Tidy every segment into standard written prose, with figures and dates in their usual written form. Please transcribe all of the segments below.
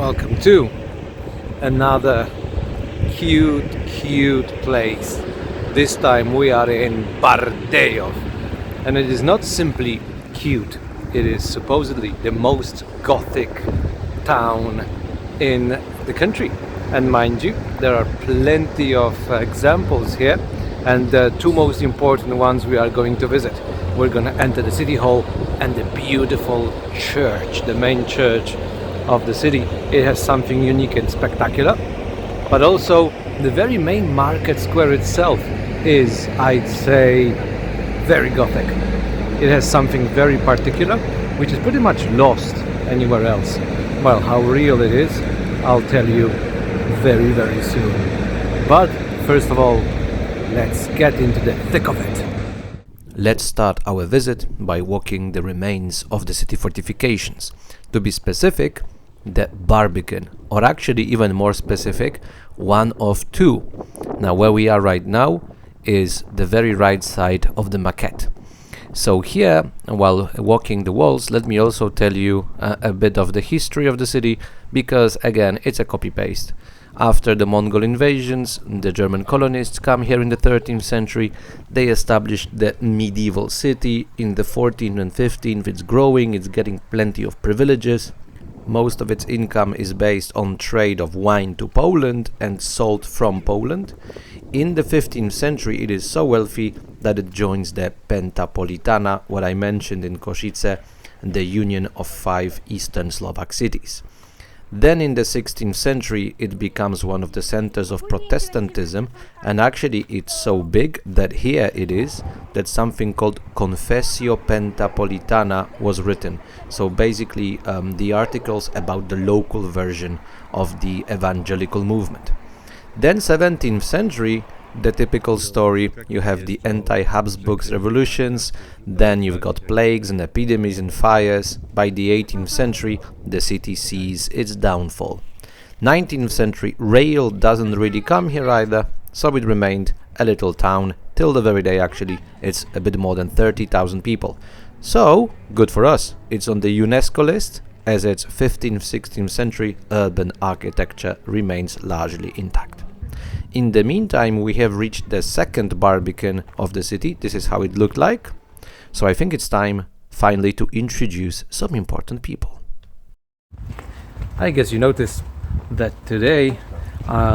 Welcome to another cute place. This time we are in Bardejov, and it is not simply cute, it is supposedly the most Gothic town in the country. And mind you, there are plenty of examples here, and the two most important ones we are going to visit. We're going to enter the city hall and the beautiful church, the main church of the city. It has something unique and spectacular, but also the very main market square itself is, I'd say, very Gothic. It has something very particular, which is pretty much lost anywhere else. Well, how real it is, I'll tell you very soon. But first of all, let's get into the thick of it. Let's start our visit by walking the remains of the city fortifications. To be specific, the Barbican, or actually even more specific, one of two. Now where we are right now is the very right side of the maquette. So here, while walking the walls, let me also tell you a bit of the history of the city, because again, it's a copy-paste. After the Mongol invasions, the German colonists come here in the 13th century. They established the medieval city. In the 14th and 15th, it's growing, it's getting plenty of privileges. Most of its income is based on trade of wine to Poland and sold from Poland. In the 15th century, it is so wealthy that it joins the Pentapolitana, what I mentioned in Košice, the union of 5 eastern Slovak cities. Then in the 16th century, it becomes one of the centers of Protestantism, and actually it's so big that here it is that something called Confessio Pentapolitana was written. So basically the articles about the local version of the evangelical movement. Then 17th century, the typical story, you have the anti-Habsburg revolutions, then you've got plagues and epidemics and fires. By the 18th century, the city sees its downfall. 19th century, rail doesn't really come here either, so it remained a little town till the very day. Actually, it's a bit more than 30,000 people. So, good for us, it's on the UNESCO list, as its 15th, 16th century urban architecture remains largely intact. In the meantime, we have reached the second Barbican of the city. This is how it looked like. So I think it's time finally to introduce some important people. I guess you noticed that today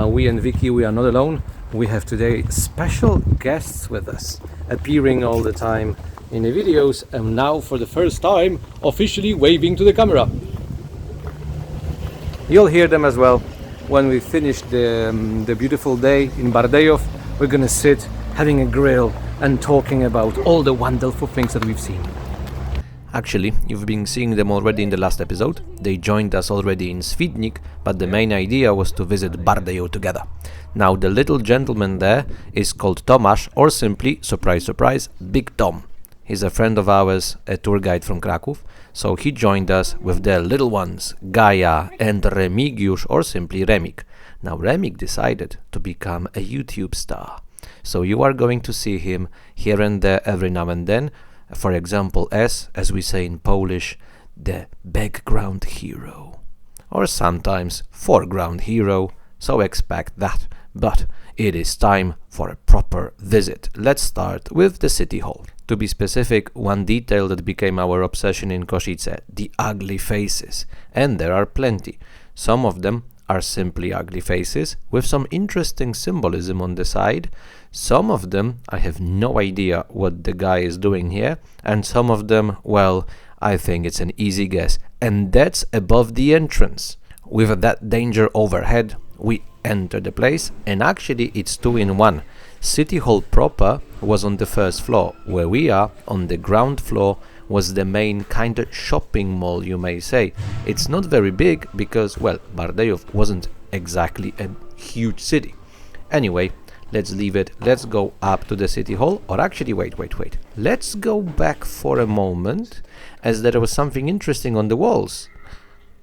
we and Vicky, we are not alone. We have today special guests with us, appearing all the time in the videos, and now for the first time officially waving to the camera. You'll hear them as well. When we finish the beautiful day in Bardejov, we're gonna sit having a grill and talking about all the wonderful things that we've seen. Actually, you've been seeing them already in the last episode. They joined us already in Svidnik, but the main idea was to visit Bardejov together. Now the little gentleman there is called Tomasz, or simply, surprise surprise, Big Tom. He's a friend of ours, a tour guide from Kraków, so he joined us with their little ones, Gaia and Remigiusz, or simply Remik. Now Remik decided to become a YouTube star, so you are going to see him here and there every now and then, for example as we say in Polish, the background hero, or sometimes foreground hero, so expect that. But it is time for a proper visit. Let's start with the city hall. To be specific, one detail that became our obsession in Košice, the ugly faces. And there are plenty. Some of them are simply ugly faces with some interesting symbolism on the side. Some of them, I have no idea what the guy is doing here. And some of them, well, I think it's an easy guess. And that's above the entrance. With that danger overhead, we enter the place, and actually it's 2 in 1. City Hall proper was on the first floor. Where we are, on the ground floor, was the main kind of shopping mall, you may say. It's not very big because, well, Bardejov wasn't exactly a huge city. Anyway, let's leave it. Let's go up to the City Hall, or actually wait. Let's go back for a moment, as there was something interesting on the walls.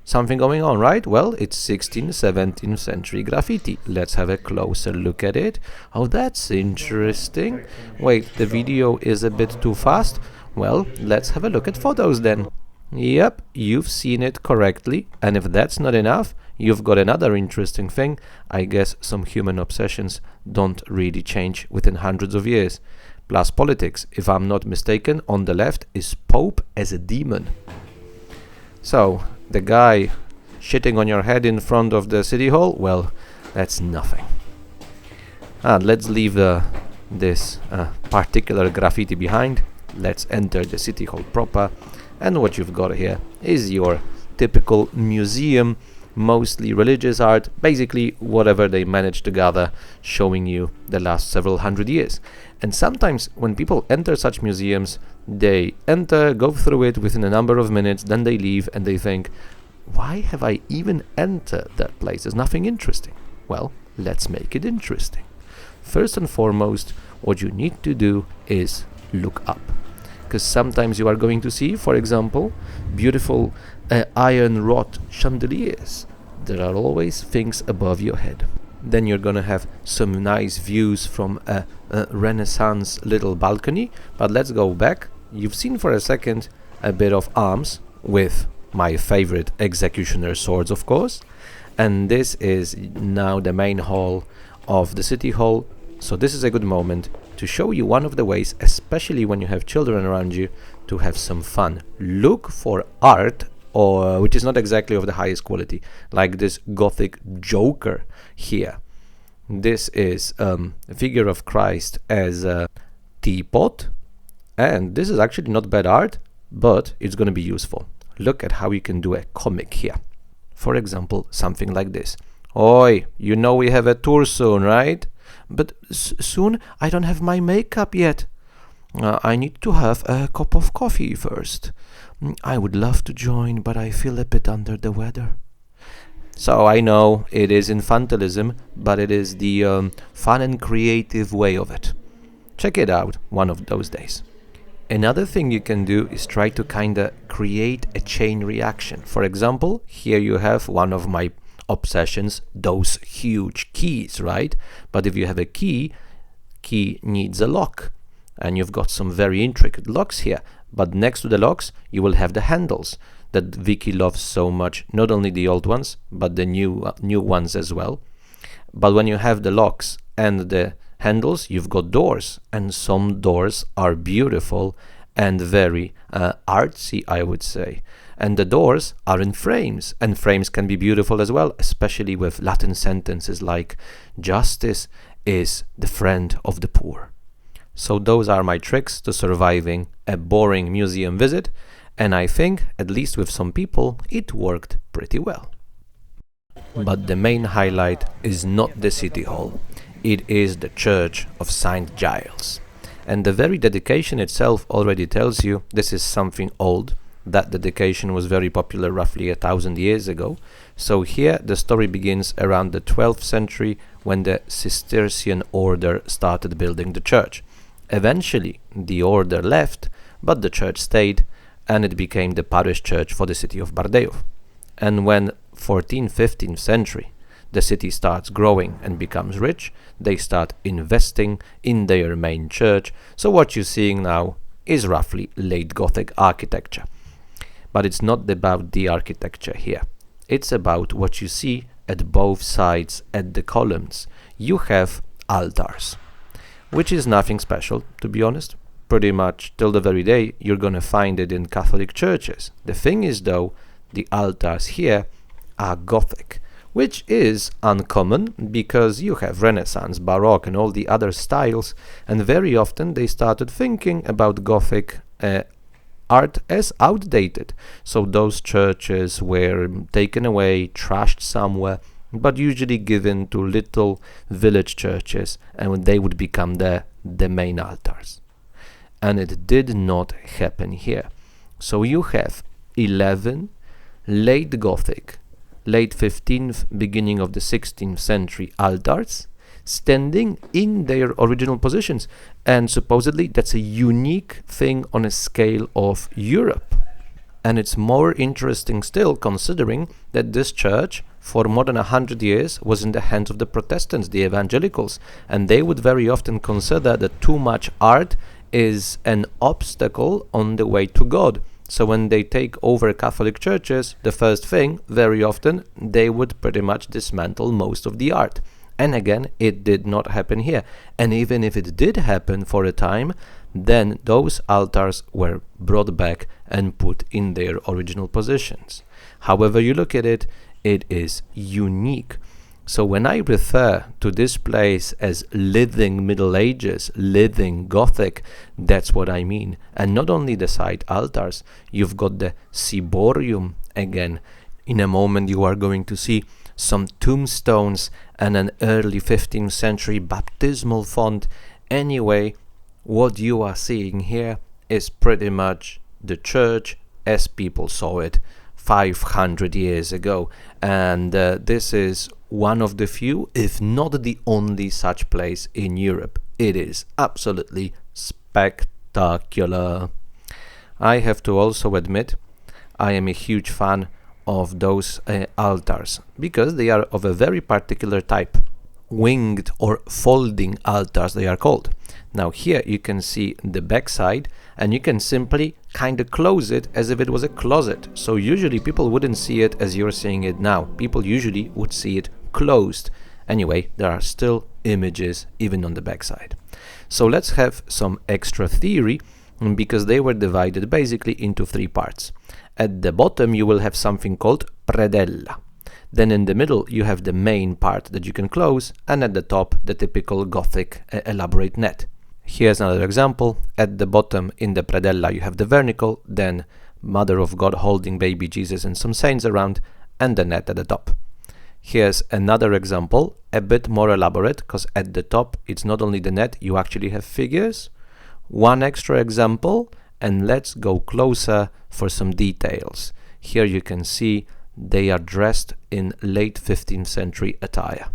Something going on, right? Well, it's 16th, 17th century graffiti. Let's have a closer look at it. Oh, that's interesting. Wait, the video is a bit too fast. Well, let's have a look at photos then. Yep, you've seen it correctly, and if that's not enough, you've got another interesting thing. I guess some human obsessions don't really change within hundreds of years. Plus politics, if I'm not mistaken, on the left is Pope as a demon. So, the guy shitting on your head in front of the city hall, well, that's nothing. Let's leave this particular graffiti behind. Let's enter the city hall proper. And what you've got here is your typical museum, mostly religious art, basically whatever they managed to gather, showing you the last several hundred years. And sometimes when people enter such museums, they enter, go through it within a number of minutes, then they leave and they think, why have I even entered that place? There's nothing interesting. Well, let's make it interesting. First and foremost, what you need to do is look up. Because sometimes you are going to see, for example, beautiful iron wrought chandeliers. There are always things above your head. Then you're gonna have some nice views from a Renaissance little balcony. But let's go back. You've seen for a second a bit of arms with my favorite executioner swords, of course. And this is now the main hall of the city hall. So this is a good moment to show you one of the ways, especially when you have children around you, to have some fun. Look for art, or which is not exactly of the highest quality, like this Gothic Joker here. This is a figure of Christ as a teapot, and this is actually not bad art, but it's going to be useful. Look at how you can do a comic here. For example, something like this. Oi, you know we have a tour soon, right? But soon? I don't have my makeup yet. I need to have a cup of coffee first. I would love to join, but I feel a bit under the weather. So I know it is infantilism, but it is the fun and creative way of it. Check it out one of those days. Another thing you can do is try to kinda create a chain reaction. For example, here you have one of my obsessions, those huge keys, right? But if you have a key needs a lock, and you've got some very intricate locks here. But next to the locks, you will have the handles that Vicky loves so much, not only the old ones, but the new ones as well. But when you have the locks and the handles, you've got doors, and some doors are beautiful and very artsy, I would say. And the doors are in frames, and frames can be beautiful as well, especially with Latin sentences like justice is the friend of the poor. So those are my tricks to surviving a boring museum visit, and I think, at least with some people, it worked pretty well. But the main highlight is not the city hall. It is the Church of St. Giles. And the very dedication itself already tells you this is something old. That dedication was very popular roughly 1,000 years ago. So here the story begins around the 12th century when the Cistercian order started building the church. Eventually the order left, but the church stayed, and it became the parish church for the city of Bardejov. And when 14th, 15th century the city starts growing and becomes rich, they start investing in their main church. So what you're seeing now is roughly late Gothic architecture. But it's not about the architecture here. It's about what you see at both sides at the columns. You have altars, which is nothing special, to be honest. Pretty much till the very day you're gonna find it in Catholic churches. The thing is though, the altars here are Gothic, which is uncommon because you have Renaissance, Baroque and all the other styles, and very often they started thinking about Gothic art as outdated. So those churches were taken away, trashed somewhere, but usually given to little village churches, and they would become the main altars. And it did not happen here. So you have 11 late Gothic, late 15th, beginning of the 16th century altars standing in their original positions, and supposedly that's a unique thing on a scale of Europe. And it's more interesting still considering that this church for more than 100 years was in the hands of the Protestants, the evangelicals, and they would very often consider that too much art is an obstacle on the way to God. So when they take over Catholic churches, the first thing, very often, they would pretty much dismantle most of the art. And again, it did not happen here. And even if it did happen for a time, then those altars were brought back and put in their original positions. However you look at it, it is unique. So when I refer to this place as living Middle Ages, living Gothic, that's what I mean. And not only the side altars, you've got the ciborium again. In a moment you are going to see some tombstones and an early 15th century baptismal font. Anyway, what you are seeing here is pretty much the church as people saw it 500 years ago. And this is one of the few, if not the only such place in Europe. It is absolutely spectacular. I have to also admit, I am a huge fan of those altars because they are of a very particular type. Winged or folding altars they are called. Now here you can see the back side and you can simply kind of close it as if it was a closet. So usually people wouldn't see it as you're seeing it now. People usually would see it closed. Anyway, there are still images even on the back side. So let's have some extra theory because they were divided basically into three parts. At the bottom you will have something called predella. Then in the middle you have the main part that you can close, and at the top the typical Gothic elaborate net. Here's another example. At the bottom in the predella you have the vernicle, then Mother of God holding baby Jesus and some saints around, and the net at the top. Here's another example, a bit more elaborate, because at the top it's not only the net, you actually have figures. One extra example, and let's go closer for some details. Here you can see they are dressed in late 15th century attire.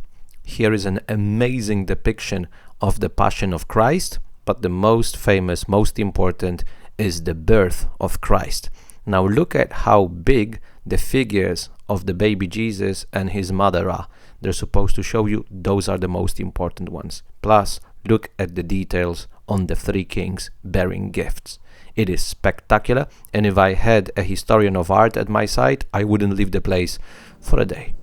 Here is an amazing depiction of the Passion of Christ, but the most famous, most important is the birth of Christ. Now look at how big the figures of the baby Jesus and his mother are. They're supposed to show you those are the most important ones. Plus, look at the details on the three kings bearing gifts. It is spectacular, and if I had a historian of art at my side, I wouldn't leave the place for a day.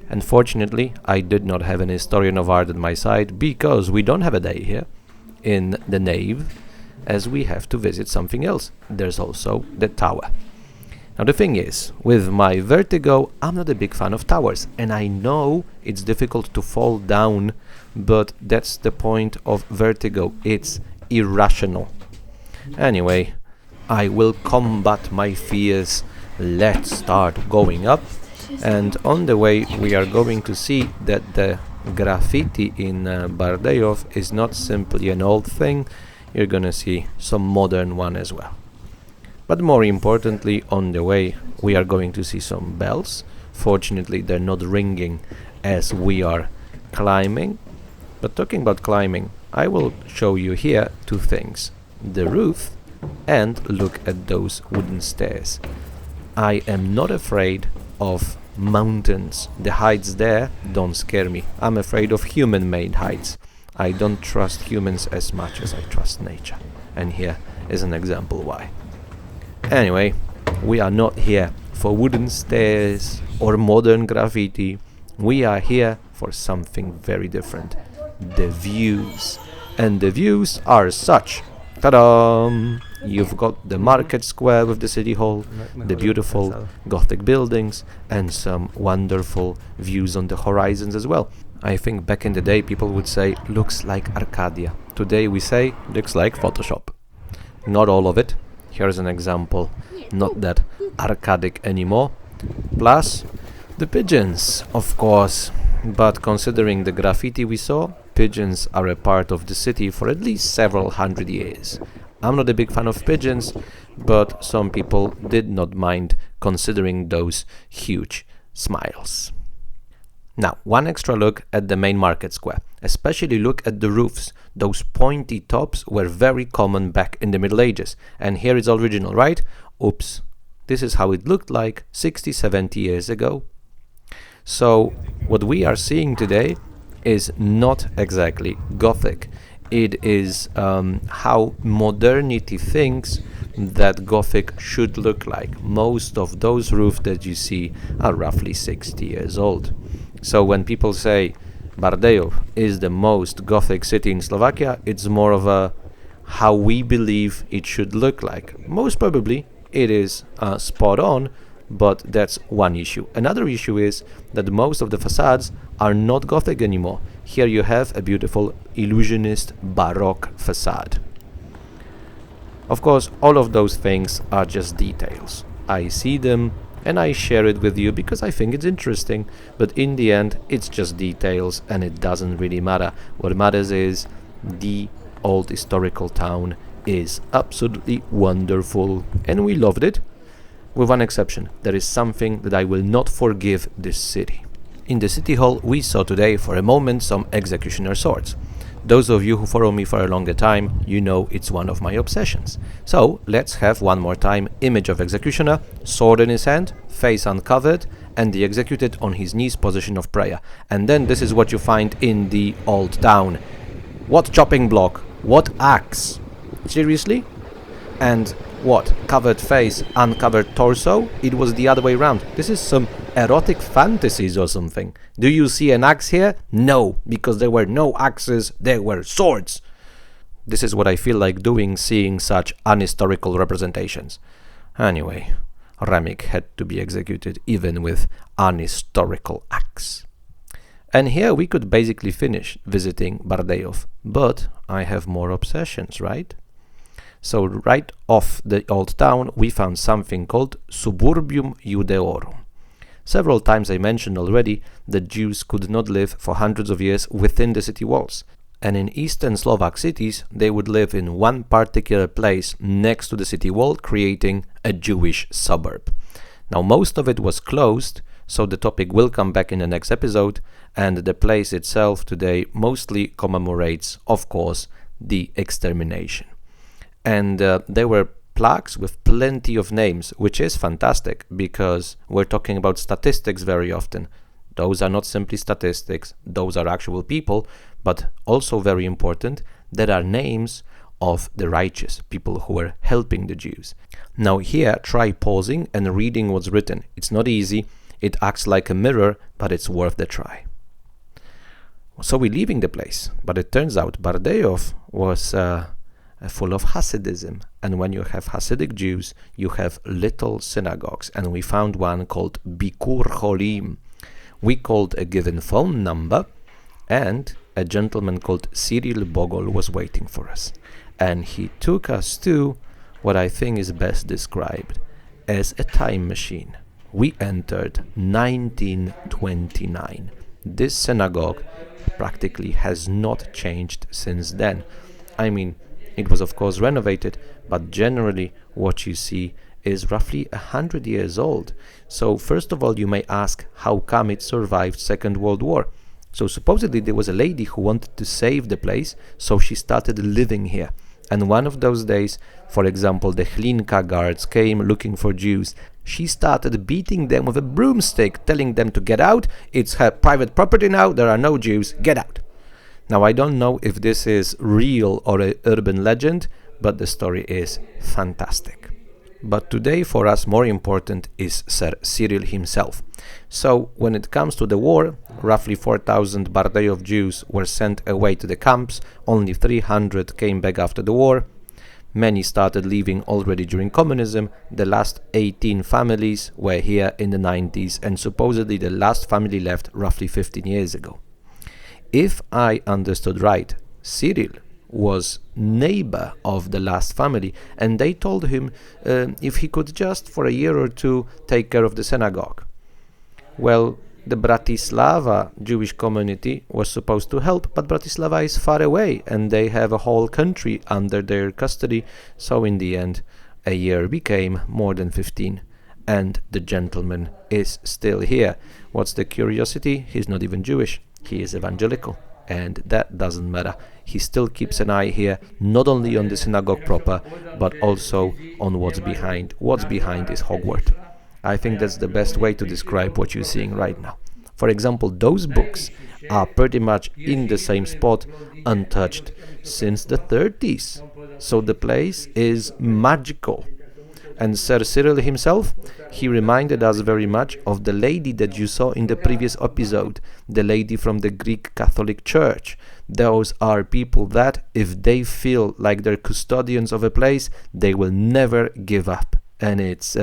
Unfortunately, I did not have an historian of art at my side because we don't have a day here in the nave, as we have to visit something else. There's also the tower. Now the thing is, with my vertigo, I'm not a big fan of towers, and I know it's difficult to fall down, but that's the point of vertigo. It's irrational. Anyway, I will combat my fears. Let's start going up, and on the way we are going to see that the graffiti in Bardejov is not simply an old thing. You're gonna see some modern one as well. But more importantly, on the way we are going to see some bells. Fortunately they're not ringing as we are climbing. But talking about climbing, I will show you here two things. The roof, and look at those wooden stairs. I am not afraid of mountains. The heights there don't scare me. I'm afraid of human-made heights. I don't trust humans as much as I trust nature. And here is an example why. Anyway, we are not here for wooden stairs or modern graffiti. We are here for something very different. The views. And the views are such. Ta-da! You've got the market square with the city hall, the beautiful Gothic buildings, and some wonderful views on the horizons as well. I think back in the day people would say, looks like Arcadia. Today we say, looks like Photoshop. Not all of it. Here's an example, not that arcadic anymore. Plus, the pigeons, of course. But considering the graffiti we saw, pigeons are a part of the city for at least several hundred years. I'm not a big fan of pigeons, but some people did not mind considering those huge smiles. Now, one extra look at the main market square. Especially look at the roofs. Those pointy tops were very common back in the Middle Ages. And here is original, right? Oops. This is how it looked like 60, 70 years ago. So what we are seeing today is not exactly Gothic. It is how modernity thinks that Gothic should look like. Most of those roofs that you see are roughly 60 years old. So when people say Bardejov is the most Gothic city in Slovakia, it's more of a how we believe it should look like. Most probably it is spot on, but that's one issue. Another issue is that most of the facades are not Gothic anymore. Here you have a beautiful illusionist Baroque facade. Of course, all of those things are just details. I see them and I share it with you because I think it's interesting, but in the end, it's just details and it doesn't really matter. What matters is the old historical town is absolutely wonderful and we loved it. With one exception, there is something that I will not forgive this city. In the city hall, we saw today for a moment some executioner swords. Those of you who follow me for a longer time, you know it's one of my obsessions. So let's have one more time image of executioner, sword in his hand, face uncovered, and the executed on his knees position of prayer. And then this is what you find in the old town. What chopping block? What axe? Seriously? And what? Covered face, uncovered torso? It was the other way around. This is some erotic fantasies or something. Do you see an axe here? No, because there were no axes, there were swords. This is what I feel like doing seeing such unhistorical representations. Anyway, Remik had to be executed even with unhistorical axe. And here we could basically finish visiting Bardejov, but I have more obsessions, right? So right off the old town we found something called Suburbium Judeorum. Several times I mentioned already that Jews could not live for hundreds of years within the city walls, and in eastern Slovak cities they would live in one particular place next to the city wall, creating a Jewish suburb. Now most of it was closed, so the topic will come back in the next episode, and the place itself today mostly commemorates, of course, the extermination. And there were plaques with plenty of names, which is fantastic because we're talking about statistics very often. Those are not simply statistics, those are actual people, but also very important, there are names of the righteous, people who were helping the Jews. Now here, try pausing and reading what's written. It's not easy, it acts like a mirror, but it's worth the try. So we're leaving the place, but it turns out Bardejov was full of Hasidism, and when you have Hasidic Jews you have little synagogues, and we found one called Bikur Cholim. We called a given phone number and a gentleman called Cyril Bogol was waiting for us, and he took us to what I think is best described as a time machine. We entered 1929. This synagogue practically has not changed since then. I mean, it was of course renovated, but generally what you see is roughly 100 years old. So first of all you may ask how come it survived Second World War. So supposedly there was a lady who wanted to save the place, so she started living here. And one of those days, for example, the Hlinka guards came looking for Jews. She started beating them with a broomstick, telling them to get out. It's her private property now, there are no Jews, get out. Now I don't know if this is real or an urban legend, but the story is fantastic. But today for us more important is Sir Cyril himself. So when it comes to the war, roughly 4,000 Bardejov Jews were sent away to the camps, only 300 came back after the war. Many started leaving already during communism. The last 18 families were here in the 90s, and supposedly the last family left roughly 15 years ago. If I understood right, Cyril was neighbor of the last family, and they told him if he could just for a year or two take care of the synagogue. Well, the Bratislava Jewish community was supposed to help, but Bratislava is far away and they have a whole country under their custody, so in the end a year became more than 15 and the gentleman is still here. What's the curiosity? He's not even Jewish, he is evangelical, and that doesn't matter. He still keeps an eye here, not only on the synagogue proper, but also on what's behind. What's behind is Hogwarts. I think that's the best way to describe what you're seeing right now. For example, those books are pretty much in the same spot, untouched, since the 30s. So the place is magical. And Sir Cyril himself, he reminded us very much of the lady that you saw in the previous episode, the lady from the Greek Catholic Church. Those are people that, if they feel like they're custodians of a place, they will never give up. And it's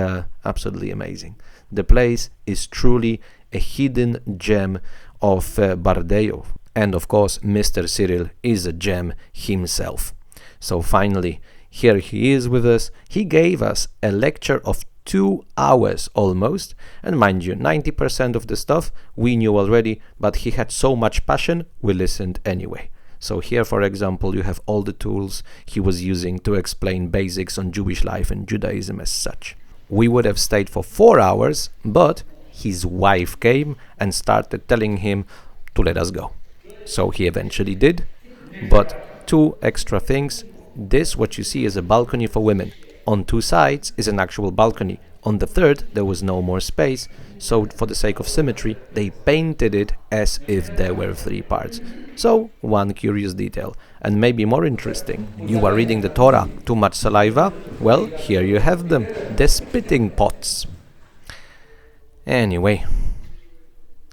absolutely amazing. The place is truly a hidden gem of Bardejov. And of course, Mr. Cyril is a gem himself. So finally, here he is with us. He gave us a lecture of 2 hours almost, and mind you, 90% of the stuff we knew already, but he had so much passion, we listened anyway. So here, for example, you have all the tools he was using to explain basics on Jewish life and Judaism as such. We would have stayed for 4 hours, but his wife came and started telling him to let us go. So he eventually did, but 2 extra things. This, what you see, is a balcony for women. On 2 sides is an actual balcony. On the third, there was no more space, so for the sake of symmetry, they painted it as if there were 3 parts. So, one curious detail. And maybe more interesting, you are reading the Torah, too much saliva? Well, here you have them, the spitting pots. Anyway,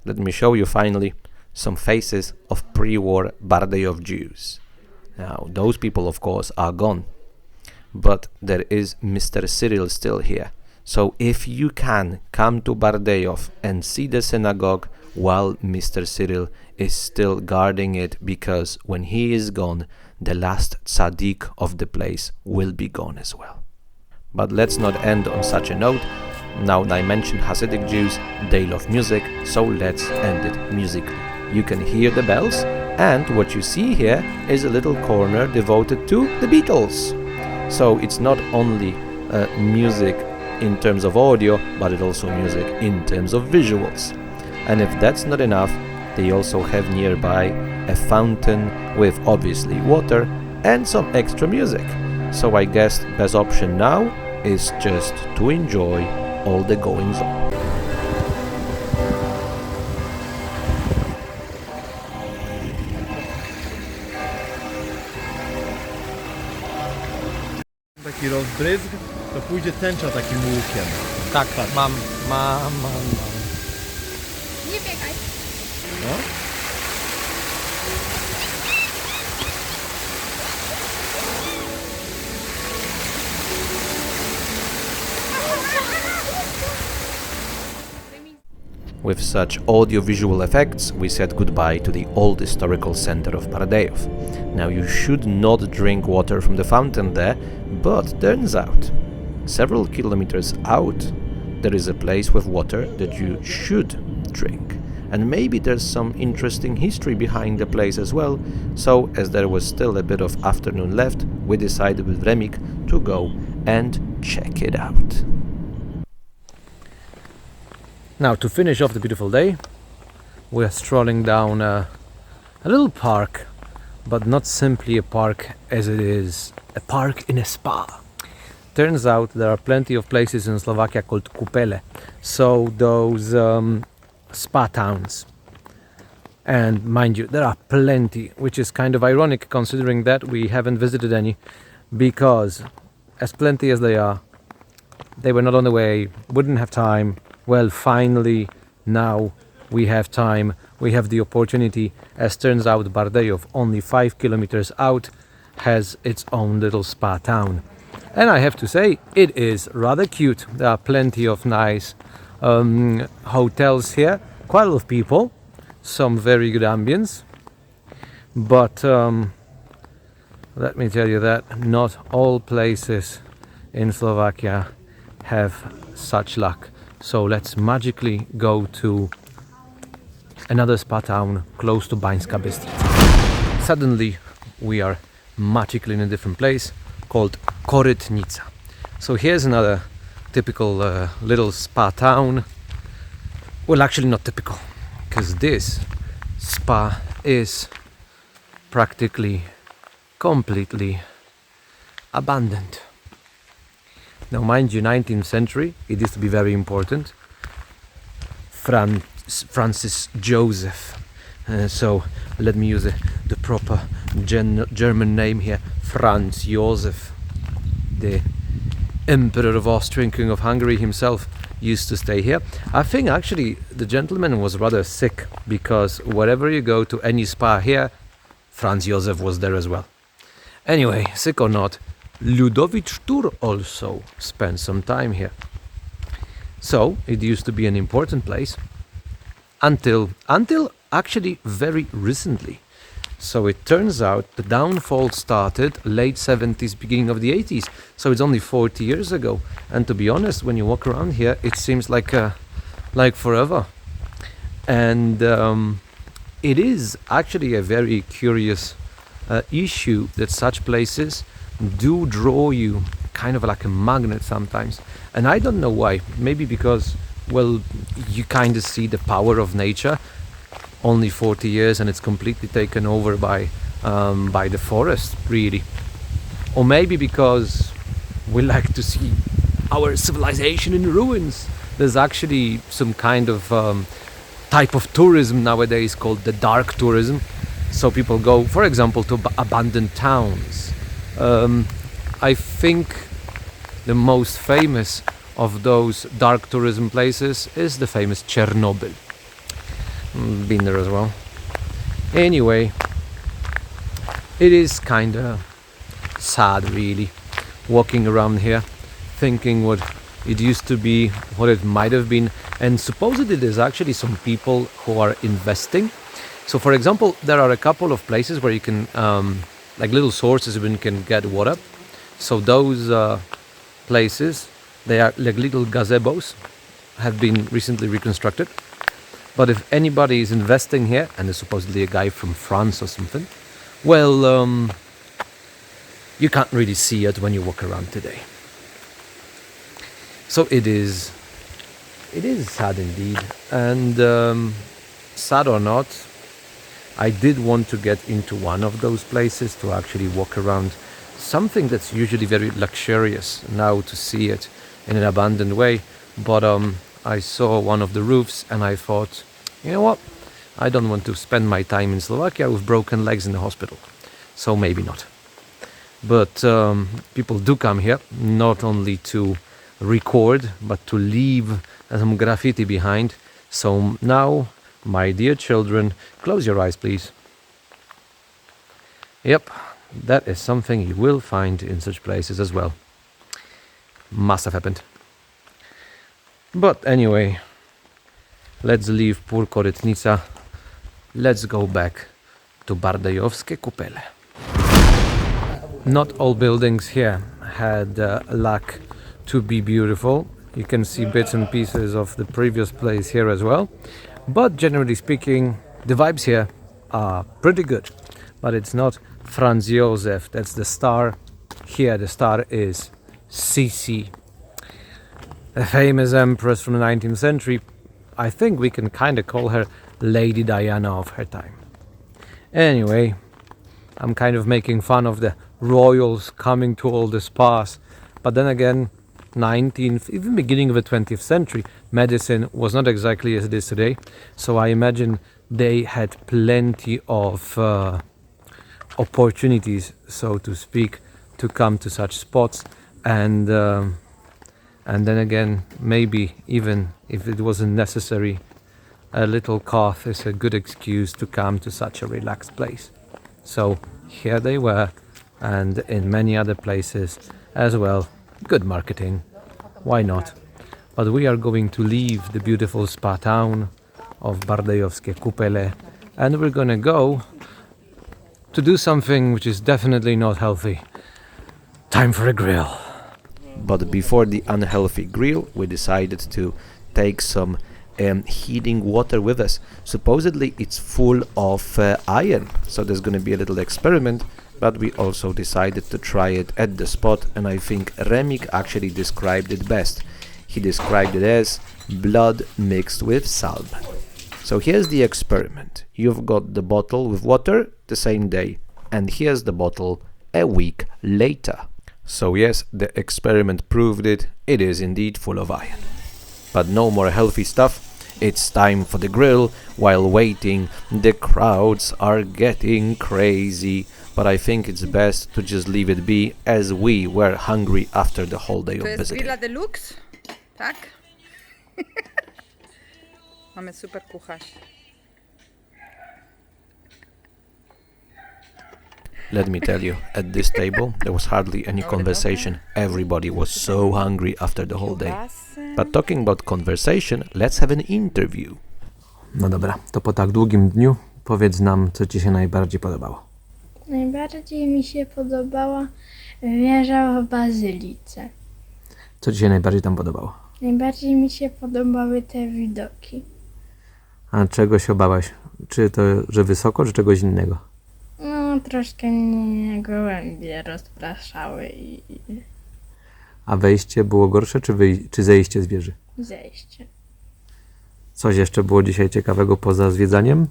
let me show you finally some faces of pre-war Bardejov Jews. Now, those people, of course, are gone. But there is Mr. Cyril still here. So if you can, come to Bardejov and see the synagogue while Mr. Cyril is still guarding it, because when he is gone, the last tzaddik of the place will be gone as well. But let's not end on such a note. Now I mentioned Hasidic Jews, they love music, so let's end it musically. You can hear the bells, and what you see here is a little corner devoted to the Beatles. So it's not only music in terms of audio, but it's also music in terms of visuals. And if that's not enough, they also have nearby a fountain with obviously water and some extra music. So I guess the best option now is just to enjoy all the goings on. Taki rozbryzg, to pójdzie tęcza takim łukiem. Tak, mam. Nie biegaj. No? With such audio-visual effects, we said goodbye to the old historical center of Bardejov. Now you should not drink water from the fountain there, but turns out, several kilometers out, there is a place with water that you should drink. And maybe there's some interesting history behind the place as well, so as there was still a bit of afternoon left, we decided with Remik to go and check it out. Now, to finish off the beautiful day, we are strolling down a little park, but not simply a park as it is a park in a spa. Turns out there are plenty of places in Slovakia called kupele, so those spa towns. And mind you, there are plenty, which is kind of ironic considering that we haven't visited any, because as plenty as they are, they were not on the way, wouldn't have time. Well, finally, now we have time, we have the opportunity. As turns out, Bardejov, only 5 kilometers out, has its own little spa town. And I have to say, it is rather cute. There are plenty of nice hotels here, quite a lot of people, some very good ambience. But let me tell you that not all places in Slovakia have such luck. So let's magically go to another spa town close to Bańska Bystrica. Suddenly we are magically in a different place called Korytnica. So here's another typical little spa town. Well, actually not typical, because this spa is practically completely abandoned. Now mind you, 19th century, it used to be very important. Francis Joseph. So let me use the proper German name here, Franz Joseph, the Emperor of Austria and King of Hungary himself, used to stay here. I think actually the gentleman was rather sick, because wherever you go to any spa here, Franz Joseph was there as well. Anyway, sick or not, Ludowit Stur also spent some time here. So it used to be an important place until actually very recently. So it turns out the downfall started late 70s, beginning of the 80s. So it's only 40 years ago. And to be honest, when you walk around here, it seems like forever. And it is actually a very curious issue that such places do draw you kind of like a magnet sometimes. And I don't know why. Maybe because, well, you kind of see the power of nature. Only 40 years and it's completely taken over by the forest, really. Or maybe because we like to see our civilization in ruins. There's actually some kind of type of tourism nowadays called the dark tourism. So people go, for example, to abandoned towns. I think the most famous of those dark tourism places is the famous Chernobyl. Been there as well. Anyway, it is kind of sad, really, walking around here, thinking what it used to be, what it might have been, and supposedly there's actually some people who are investing. So, for example, there are a couple of places where you can, like little sources where you can get water. So those places, they are like little gazebos, have been recently reconstructed. But if anybody is investing here, and there's supposedly a guy from France or something, well, you can't really see it when you walk around today. So it is sad indeed. And sad or not, I did want to get into one of those places to actually walk around something that's usually very luxurious, now to see it in an abandoned way. But I saw one of the roofs and I thought, you know what, I don't want to spend my time in Slovakia with broken legs in the hospital, so maybe not. But people do come here not only to record but to leave some graffiti behind. So now, my dear children, close your eyes please. Yep, that is something you will find in such places as well. Must have happened. But anyway, let's leave Purkorytnica. Let's go back to Bardejovskie Kupele. Not all buildings here had luck to be beautiful. You can see bits and pieces of the previous place here as well. But generally speaking, the vibes here are pretty good. But it's not Franz Josef, that's the star. Here the star is Sisi, a famous empress from the 19th century. I think we can kind of call her Lady Diana of her time. Anyway, I'm kind of making fun of the royals coming to all the spas. But then again, 19th, even beginning of the 20th century, medicine was not exactly as it is today. So I imagine they had plenty of opportunities, so to speak, to come to such spots. And then again, maybe even if it wasn't necessary, a little cough is a good excuse to come to such a relaxed place. So here they were, and in many other places as well. Good marketing, why not? But we are going to leave the beautiful spa town of Bardejovskie Kupele, and we're gonna go to do something which is definitely not healthy. Time for a grill. But before the unhealthy grill, we decided to take some heating water with us. Supposedly it's full of iron, so there's going to be a little experiment, but we also decided to try it at the spot, and I think Remik actually described it best. He described it as blood mixed with salt. So here's the experiment. You've got the bottle with water the same day, and here's the bottle a week later. So yes, the experiment proved it. It is indeed full of iron. But no more healthy stuff. It's time for the grill. While waiting, the crowds are getting crazy. But I think it's best to just leave it be, as we were hungry after the whole day of To jest visiting. grilla deluxe, tak? Mamy super kucharz. Let me tell you, at this table there was hardly any conversation. Everybody was so hungry after the whole day. But talking about conversation, let's have an interview. No dobra, to po tak długim dniu powiedz nam, co Ci się najbardziej podobało. Najbardziej mi się podobała wieża w bazylice. Co Ci się najbardziej tam podobało? Najbardziej mi się podobały te widoki. A czego się obałaś? Czy to, że wysoko, czy czegoś innego? No, troszkę mnie gołębie rozpraszały i A wejście było gorsze, czy zejście z wieży? zejście. Coś jeszcze było dzisiaj ciekawego poza zwiedzaniem?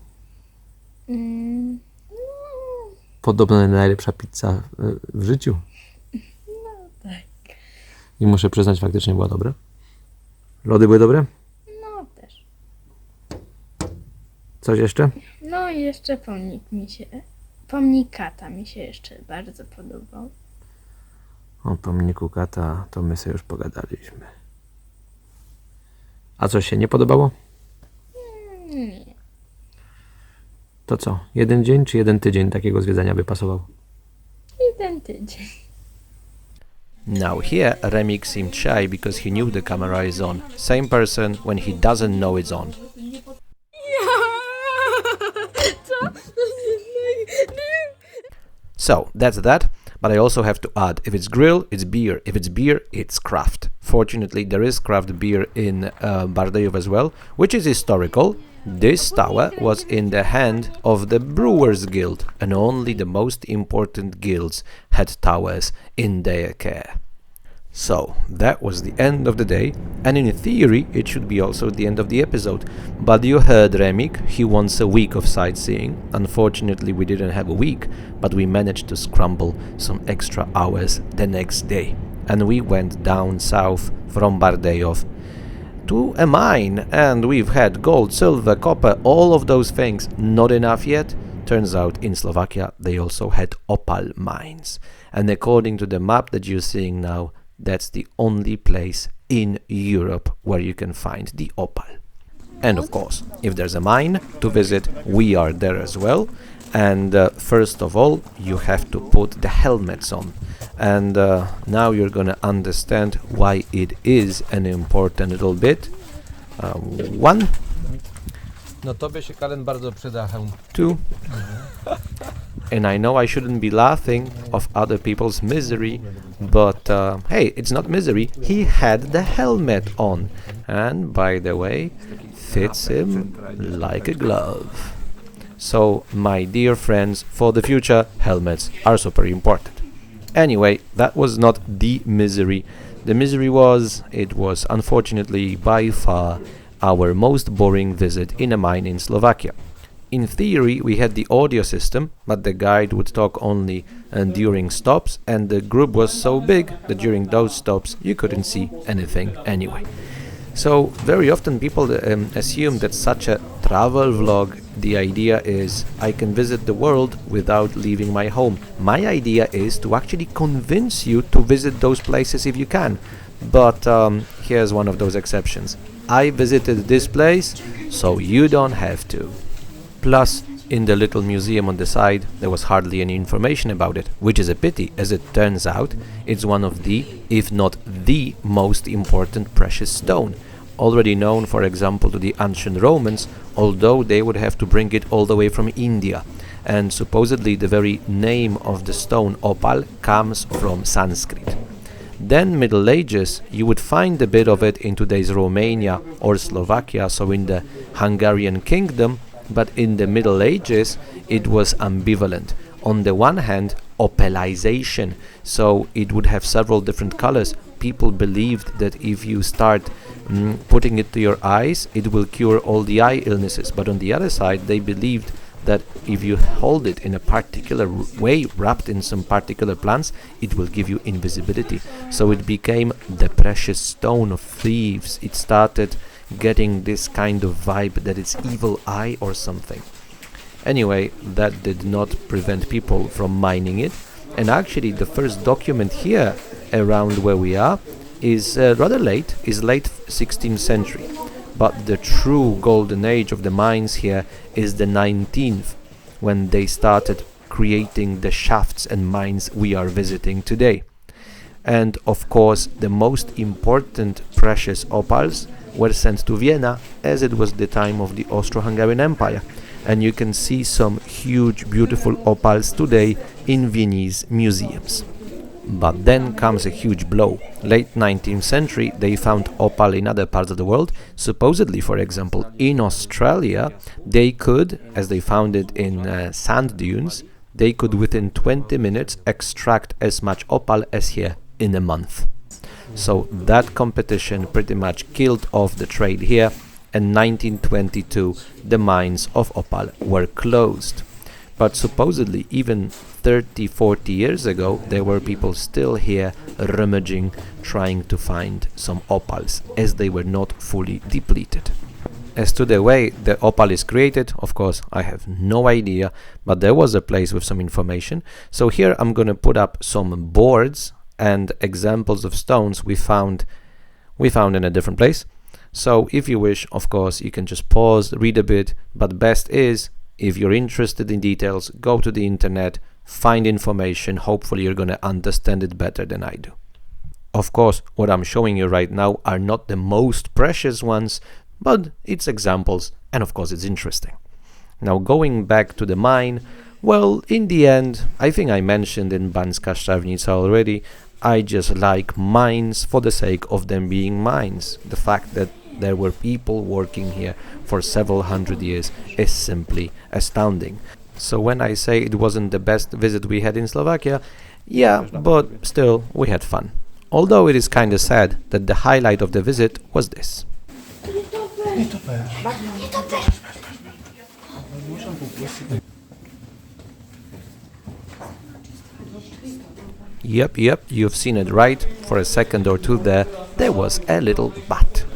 Podobno najlepsza pizza w życiu. No tak. I muszę przyznać, faktycznie była dobra. Lody były dobre? No też. Coś jeszcze? No i jeszcze pomnik kata mi się jeszcze bardzo podobał. O pomniku kata to my sobie już pogadaliśmy. A coś się nie podobało? Nie. To co? 1 dzień czy 1 tydzień takiego zwiedzania by pasował? 1 tydzień. Now here, Remik seemed shy because he knew the camera is on. Same person when he doesn't know it's on. So, that's that. But I also have to add, if it's grill, it's beer. If it's beer, it's craft. Fortunately, there is craft beer in Bardejov as well, which is historical. This tower was in the hand of the Brewers Guild, and only the most important guilds had towers in their care. So, that was the end of the day, and in theory, it should be also the end of the episode. But you heard Remik, he wants a week of sightseeing. Unfortunately, we didn't have a week, but we managed to scramble some extra hours the next day. And we went down south from Bardejov to a mine, and we've had gold, silver, copper, all of those things. Not enough yet. Turns out in Slovakia, they also had opal mines. And according to the map that you're seeing now, that's the only place in Europe where you can find the opal. And of course, if there's a mine to visit, we are there as well. And first of all, you have to put the helmets on. And now you're gonna understand why it is an important little bit. 1, No tobie się Karen bardzo przyda hełm. 2. And I know I shouldn't be laughing of other people's misery, but hey, it's not misery. He had the helmet on, and by the way, fits him like a glove. So, my dear friends, for the future, helmets are super important. Anyway, that was not the misery. The misery was, it was unfortunately by far our most boring visit in a mine in Slovakia. In theory, we had the audio system, but the guide would talk only during stops, and the group was so big that during those stops you couldn't see anything anyway. So very often people assume that such a travel vlog, the idea is I can visit the world without leaving my home. My idea is to actually convince you to visit those places if you can. But here's one of those exceptions. I visited this place, so you don't have to. Plus, in the little museum on the side, there was hardly any information about it, which is a pity, as it turns out, it's one of the, if not the most important precious stone, already known, for example, to the ancient Romans, although they would have to bring it all the way from India. And supposedly the very name of the stone, opal, comes from Sanskrit. Then Middle Ages, you would find a bit of it in today's Romania or Slovakia, so in the Hungarian kingdom, but in the Middle Ages it was ambivalent. On the one hand, opalization, so it would have several different colors. People believed that if you start putting it to your eyes, it will cure all the eye illnesses. But on the other side, they believed that if you hold it in a particular way, wrapped in some particular plants, it will give you invisibility. So it became the precious stone of thieves. It started getting this kind of vibe that it's evil eye or something. Anyway, that did not prevent people from mining it, and actually the first document here around where we are is rather late, is late 16th century, but the true golden age of the mines here is the 19th, when they started creating the shafts and mines we are visiting today. And of course the most important precious opals were sent to Vienna, as it was the time of the Austro-Hungarian Empire, and you can see some huge beautiful opals today in Viennese museums. But then comes a huge blow. Late 19th century they found opal in other parts of the world. Supposedly, for example, in Australia they could, as they found it in sand dunes, they could within 20 minutes extract as much opal as here in a month. So that competition pretty much killed off the trade here, and 1922 the mines of opal were closed. But supposedly even 30-40 years ago there were people still here rummaging, trying to find some opals, as they were not fully depleted. As to the way the opal is created, of course I have no idea, but there was a place with some information. So here I'm gonna put up some boards and examples of stones we found in a different place. So if you wish, of course, you can just pause, read a bit, but best is, if you're interested in details, go to the internet, find information. Hopefully you're gonna understand it better than I do. Of course, what I'm showing you right now are not the most precious ones, but it's examples, and of course it's interesting. Now going back to the mine, well, in the end, I think I mentioned in Banska Štravnica already, I just like mines for the sake of them being mines. The fact that there were people working here for several hundred years is simply astounding. So when I say it wasn't the best visit we had in Slovakia, yeah, but still we had fun. Although it is kinda sad that the highlight of the visit was this. Yep, you've seen it right. For a second or two there was a little but.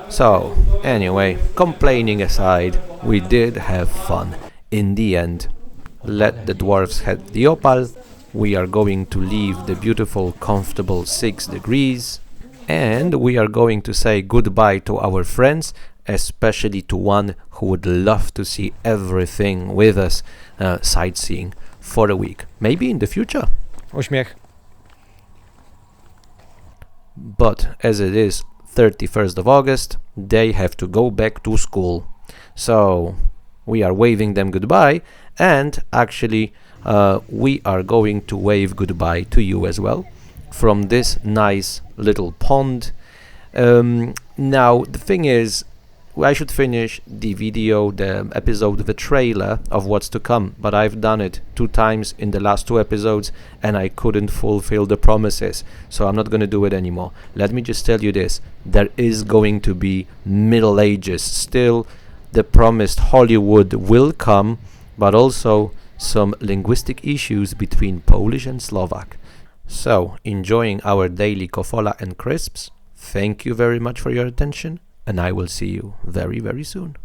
So, anyway, complaining aside, we did have fun. In the end, let the dwarfs have the opal. We are going to leave the beautiful, comfortable 6 degrees, and we are going to say goodbye to our friends, especially to one who would love to see everything with us, sightseeing for a week, maybe in the future. Uśmiech. But as it is 31st of August, they have to go back to school. So we are waving them goodbye, and actually we are going to wave goodbye to you as well from this nice little pond. Now the thing is, I should finish the video, the episode, the trailer of what's to come, but I've done it 2 times in the last 2 episodes and I couldn't fulfill the promises, so I'm not gonna do it anymore. Let me just tell you this, there is going to be Middle Ages still. The promised Hollywood will come, but also some linguistic issues between Polish and Slovak. So, enjoying our daily kofola and crisps, thank you very much for your attention, and I will see you very, very soon.